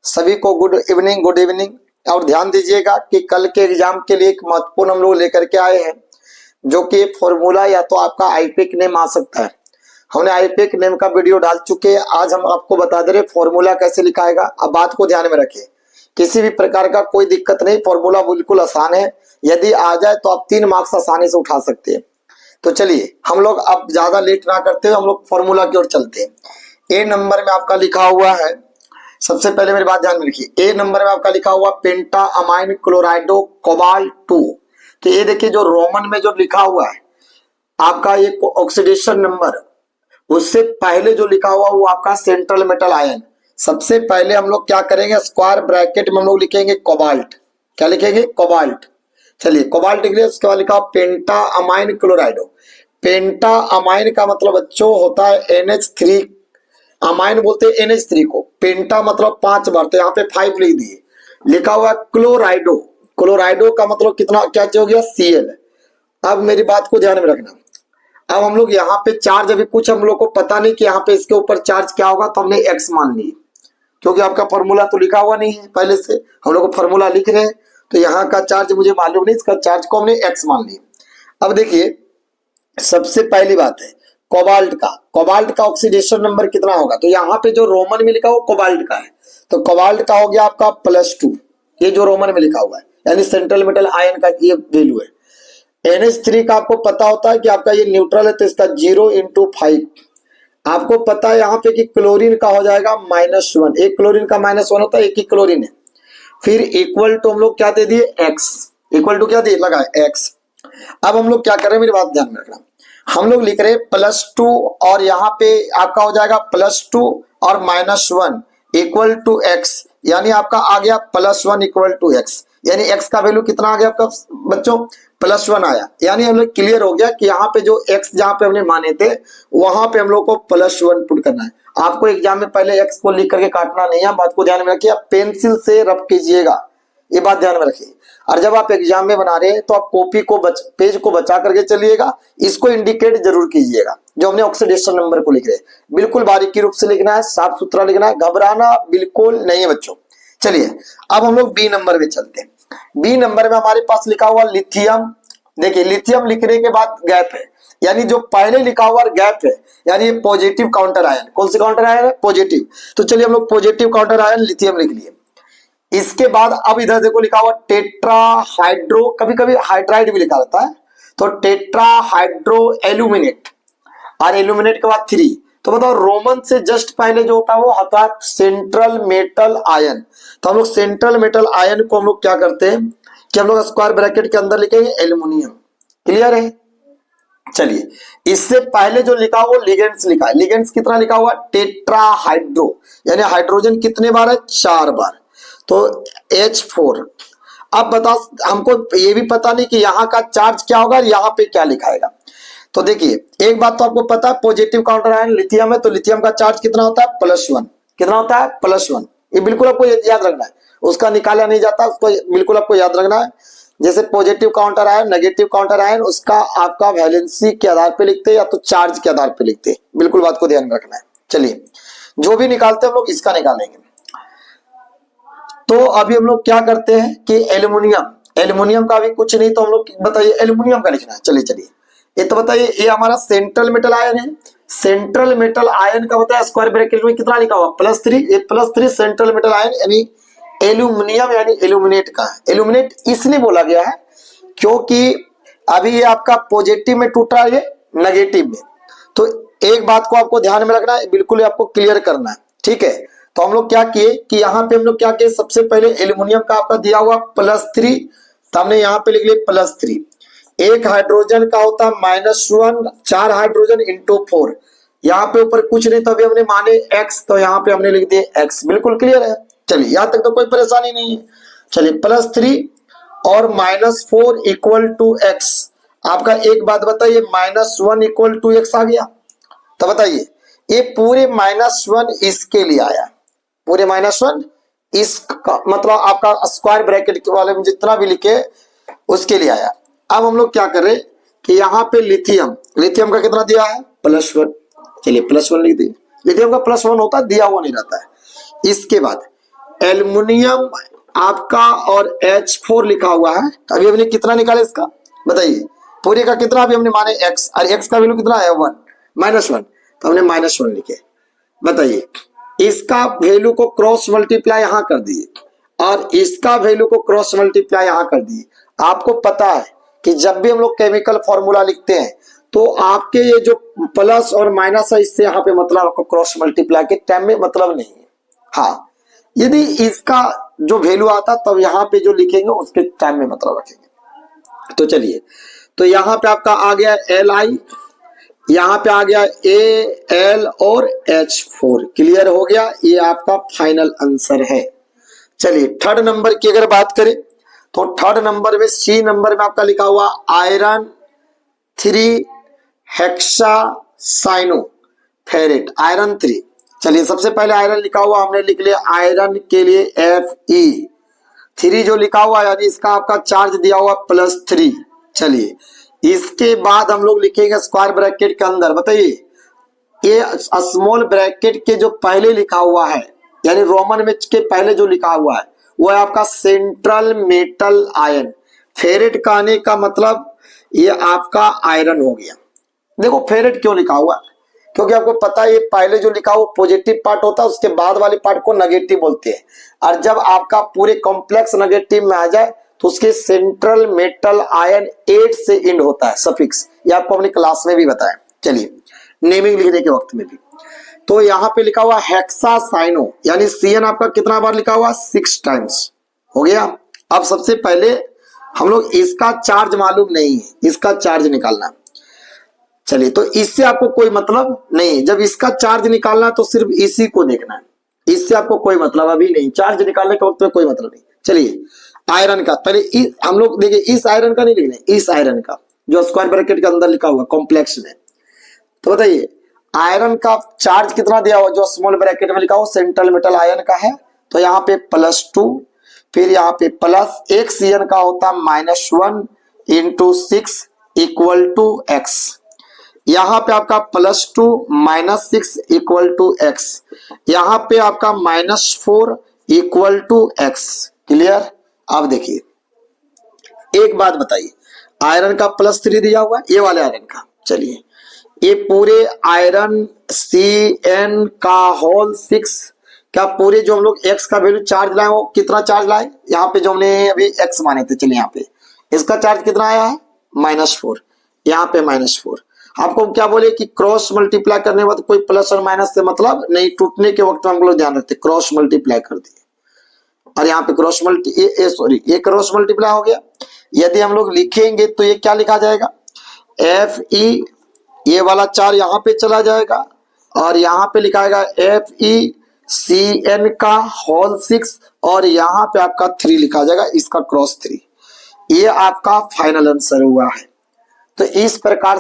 सभी को good evening, good evening. और ध्यान दीजिएगा कि कल के एग्जाम के लिए एक महत्वपूर्ण हम लोग लेकर के आए हैं, जो कि फॉर्मूला या तो आपका आईपीएक नेम आ सकता है। हमने आईपीएक नेम का वीडियो डाल चुके हैं। आज हम आपको बता दे रहे फॉर्मूला कैसे लिखाएगा। अब बात को ध्यान में रखिए, किसी भी प्रकार का कोई दिक्कत नहीं, फॉर्मूला बिल्कुल आसान है। यदि आ जाए तो आप 3 मार्क्स आसानी से उठा सकते हैं। तो चलिए हम लोग अब ज्यादा लेट ना करते हुए हम लोग फॉर्मूला की ओर चलते हैं। ए नंबर में आपका लिखा हुआ है, सबसे पहले मेरी बात ध्यान में रखिए। ए नंबर में आपका लिखा हुआ पेंटा अमाइन क्लोराइडो कोबाल्ट 2। तो ये देखिए जो रोमन में जो लिखा हुआ है आपका ये ऑक्सीडेशन नंबर, उससे पहले जो लिखा हुआ वो आपका सेंट्रल मेटल आयन। सबसे पहले हम लोग क्या करेंगे, स्क्वायर ब्रैकेट में हम लोग लिखेंगे कोबाल्ट। क्या लिखेंगे? कोबाल्ट। चलिए कोबाल्ट के लिए उसके बाद लिखा पेंटा अमाइन क्लोराइडो। पेंटा अमाइन का मतलब बच्चों होता है NH3। अमाइन बोलते हैं NH3 को। पेंटा मतलब 5 बार, तो यहाँ पे 5 लिख दिए। लिखा हुआ क्लोराइडो। क्लोराइडो का मतलब कितना, क्या हो गया? Cl। अब मेरी बात को ध्यान में रखना। अब हम लोग यहाँ पे चार्ज, अभी कुछ हम लोग को पता नहीं कि यहाँ पे इसके ऊपर चार्ज क्या होगा, तो हमने x मान लिए, क्योंकि आपका फॉर्मूला तो लिखा हुआ नहीं है पहले से। हम लोग फॉर्मूला लिख रहे हैं तो यहाँ का चार्ज मुझे मालूम नहीं, इसका चार्ज को हमने x मान लिया। अब देखिए सबसे पहली बात है कोबाल्ट का। कोबाल्ट का ऑक्सीडेशन नंबर कितना होगा? तो यहाँ पे जो रोमन में लिखा हुआ कोबाल्ट का है, तो कोबाल्ट का हो गया आपका +2। ये जो रोमन में लिखा हुआ है यानी सेंट्रल मेटल आयन का ये वैल्यू है। NH3 का आपको पता होता है कि आपका ये न्यूट्रल है, तो इसका 0 × 5। आपको पता है यहाँ पे कि क्लोरीन का हो जाएगा -1। एक क्लोरीन का -1 होता है, एक ही क्लोरीन है। फिर इक्वल टू हम लोग क्या दे दिए? x। इक्वल टू क्या दिए? लगा x। अब हम लोग क्या कर रहे हैं, मेरी बात ध्यान में रखना। हम लोग लिख रहे हैं +2 और यहाँ पे आपका हो जाएगा +2 और -1 इक्वल टू x, यानी आपका आ गया +1 इक्वल टू x। यानी x का वैल्यू कितना आ गया आपका बच्चों? +1 आया। यानी हम लोग क्लियर हो गया कि यहाँ पे जो x जहाँ पे हमने माने थे वहां पे हम लोग को +1 पुट करना है। आपको एग्जाम में पहले x को लिख करके काटना नहीं है, बात को ध्यान में रखिए। आप पेंसिल से रब कीजिएगा, ये बात ध्यान में रखिए। और जब आप एग्जाम में बना रहे हैं तो आप कॉपी को पेज को बचा करके चलिएगा, इसको इंडिकेट जरूर कीजिएगा जो हमने ऑक्सीडेशन नंबर को लिख रहे हैं। बिल्कुल बारीकी रूप से लिखना है, साफ सुथरा लिखना है, घबराना बिल्कुल नहीं है बच्चों। चलिए अब हम लोग बी नंबर में चलते हैं। बी नंबर में हमारे पास लिखा हुआ लिथियम। देखिए लिथियम लिखने के बाद गैप है, यानी जो पहले लिखा हुआ गैप है, यानी ये पॉजिटिव काउंटर आयन। कौन सी काउंटर आयन है? पॉजिटिव। तो चलिए हम लोग पॉजिटिव काउंटर आयन लिथियम लिख लिए। इसके बाद अब इधर देखो लिखा हुआ टेट्रा हाइड्रो, कभी कभी हाइड्राइड भी लिखा रहता है, तो टेट्रा हाइड्रो एल्यूमिनेट। और एल्यूमिनेट के बाद 3। तो बताओ रोमन से जस्ट पहले जो होता है वो होता है सेंट्रल मेटल आयन। तो हम लोग सेंट्रल मेटल आयन को हम लोग क्या करते हैं कि हम लोग स्क्वायर ब्रैकेट के अंदर लिखेंगे एल्यूमिनियम। क्लियर है? चलिए इससे पहले जो लिखा हुआ लिगेंड्स लिखा है। लिगेंड्स कितना लिखा हुआ? टेट्रा हाइड्रो, यानी हाइड्रोजन कितने बार है? 4 बार, तो H4। अब बताओ, हमको ये भी पता नहीं कि यहाँ का चार्ज क्या होगा, यहाँ पे क्या लिखाएगा। तो देखिए एक बात तो आपको पता है, पॉजिटिव काउंटर आयन लिथियम है, तो लिथियम का चार्ज कितना होता है? +1। कितना होता है? +1। ये बिल्कुल आपको याद रखना है, उसका निकाला नहीं जाता, उसको बिल्कुल आपको याद रखना है। जैसे positive counter ion, negative counter ion, उसका आपका वैलेंसी के आधार पे लिखते हैं या तो चार्ज के आधार पे लिखते हैं। बिल्कुल बात को ध्यान में रखना है। चलिए जो भी निकालते हैं हम लोग इसका निकालेंगे। तो अभी हम लोग क्या करते हैं कि एल्यूमिनियम का भी कुछ नहीं, तो हम लोग बताइए एल्यूमिनियम का लिखना है। चलिए ये तो बताइए, ये हमारा सेंट्रल मेटल आयन है। सेंट्रल मेटल आयन का बताया स्क्वायर ब्रैकेट में कितना लिखा हुआ? +3। ये +3 सेंट्रल मेटल आयन यानी एल्यूमिनियम, यानी एल्यूमिनेट का। एल्यूमिनेट इसलिए बोला गया है क्योंकि अभी ये आपका पॉजिटिव में टूट रहा है, ये नेगेटिव में। तो एक बात को आपको ध्यान में रखना है, बिल्कुल आपको क्लियर करना है, ठीक है। तो हम लोग क्या किए कि यहाँ पे हम लोग क्या किए, सबसे पहले एल्यूमिनियम का आपका दिया हुआ +3, तो हमने यहाँ पे लिख लिया +3। एक हाइड्रोजन का होता है -1, 4 हाइड्रोजन × 4। यहाँ पे ऊपर कुछ नहीं, तो अभी हमने माने x, तो यहाँ पे हमने लिख दिए x। बिल्कुल क्लियर है? चलिए यहाँ तक तो कोई परेशानी नहीं है। चलिए +3 और -4 इक्वल टू x। आपका एक बात बताइए, -1 इक्वल टू x आ गया, तो बताइए ये पूरे -1 इसके लिए आया, पूरे -1 इसका मतलब आपका स्क्वायर ब्रैकेट वाले में जितना भी लिखे उसके लिए आया। अब हम लोग क्या कर रहे कि यहाँ पे लिथियम का कितना दिया है? +1। चलिए +1 लिख दिए। लिथियम का +1 होता है, दिया हुआ नहीं रहता है। इसके बाद एल्युमिनियम आपका और H4 लिखा हुआ है। अभी हमने कितना निकाला इसका बताइए, पूरे का कितना अभी हमने माने x, और x का वैल्यू कितना है 1 -1, तो हमने -1 लिखे। बताइए इसका वैल्यू को क्रॉस मल्टीप्लाई यहां कर दिए और इसका वैल्यू को क्रॉस मल्टीप्लाई यहां कर दिए। आपको पता है कि जब भी हम लोग केमिकल फॉर्मूला लिखते हैं तो आपके ये जो प्लस और माइनस है इससे यहाँ पे मतलब आपको क्रॉस मल्टीप्लाई के टाइम में मतलब नहीं है। हाँ, यदि इसका जो वैल्यू आता तब यहाँ पे जो लिखेंगे उसके टाइम में मतलब रखेंगे। तो चलिए, तो यहाँ पे आपका आ गया Li, यहाँ पे आ गया Al और H4। क्लियर हो गया, ये आपका फाइनल आंसर है। चलिए थर्ड नंबर की अगर बात करें तो थर्ड नंबर में सी नंबर में आपका लिखा हुआ आयरन 3 हेक्सासाइनोफेरेट, आयरन 3। चलिए सबसे पहले आयरन लिखा हुआ हमने लिख लिया, आयरन के लिए Fe3 जो लिखा हुआ यानी इसका आपका चार्ज दिया हुआ +3। चलिए इसके बाद हम लोग लिखेंगे स्क्वायर ब्रैकेट के अंदर। बताइए ये स्मॉल ब्रैकेट के जो पहले लिखा हुआ है यानी रोमन में के पहले जो लिखा हुआ है वो है आपका सेंट्रल मेटल आयन। फेरेट का आने का मतलब ये आपका आयरन हो गया। देखो फेरेट क्यों लिखा हुआ है, क्योंकि आपको पता है ये पहले जो लिखा हुआ पॉजिटिव पार्ट होता है, उसके बाद वाले पार्ट को नेगेटिव बोलते हैं। और जब आपका पूरे कॉम्प्लेक्स नेगेटिव में आ जाए तो उसके सेंट्रल मेटल आयन 8 से एंड होता है सफिक्स, ये आपको अपनी क्लास में भी बताया। चलिए नेमिंग लिखने के वक्त में भी, तो यहाँ पे लिखा हुआ हेक्सासाइनो यानी CN आपका कितना बार लिखा हुआ 6 टाइम्स हो गया। अब सबसे पहले हम लोग इसका चार्ज मालूम नहीं है, इसका चार्ज निकालना। चलिए तो इससे आपको कोई मतलब नहीं, जब इसका चार्ज निकालना है तो सिर्फ इसी को देखना है, इससे आपको कोई मतलब अभी नहीं, चार्ज निकालने के वक्त में कोई मतलब नहीं। चलिए आयरन का पहले हम लोग देखिए, इस आयरन का नहीं लिखना, इस आयरन का जो स्क्वायर ब्रैकेट के अंदर लिखा हुआ कॉम्प्लेक्स में। तो बताइए आयरन का चार्ज कितना दिया हुआ जो स्मॉल ब्रैकेट में लिखा हुआ सेंट्रल मेटल आयन का है, तो यहाँ पे +2, फिर यहाँ पे प्लस एक CN का होता है -1 × 6 = x। यहाँ पे आपका +2 -6 = x, यहाँ पे आपका -4 = x। क्लियर। अब देखिए एक बात बताइए, आयरन का +3 दिया हुआ है ये वाले आयरन का। चलिए ये पूरे आयरन CN का होल 6 क्या पूरे जो हम लोग x का वैल्यू चार्ज लाए वो कितना चार्ज लाए, यहाँ पे जो हमने अभी x माने थे, चलिए यहाँ पे इसका चार्ज कितना आया है -4, यहाँ पे -4। आपको क्या बोले कि क्रॉस मल्टीप्लाई करने के बाद कोई प्लस और माइनस से मतलब नहीं, टूटने के वक्त हम लोग ध्यान रखते क्रॉस मल्टीप्लाई कर दिए और यहाँ पे क्रॉस ये क्रॉस मल्टीप्लाई हो गया। यदि हम लोग लिखेंगे तो ये क्या लिखा जाएगा Fe, ये वाला 4 यहाँ पे चला जाएगा और यहाँ पे लिखाएगा FeCN का होल 6 और यहाँ पे आपका 3 लिखा जाएगा, इसका क्रॉस 3। ये आपका फाइनल आंसर हुआ है। तो इस प्रकार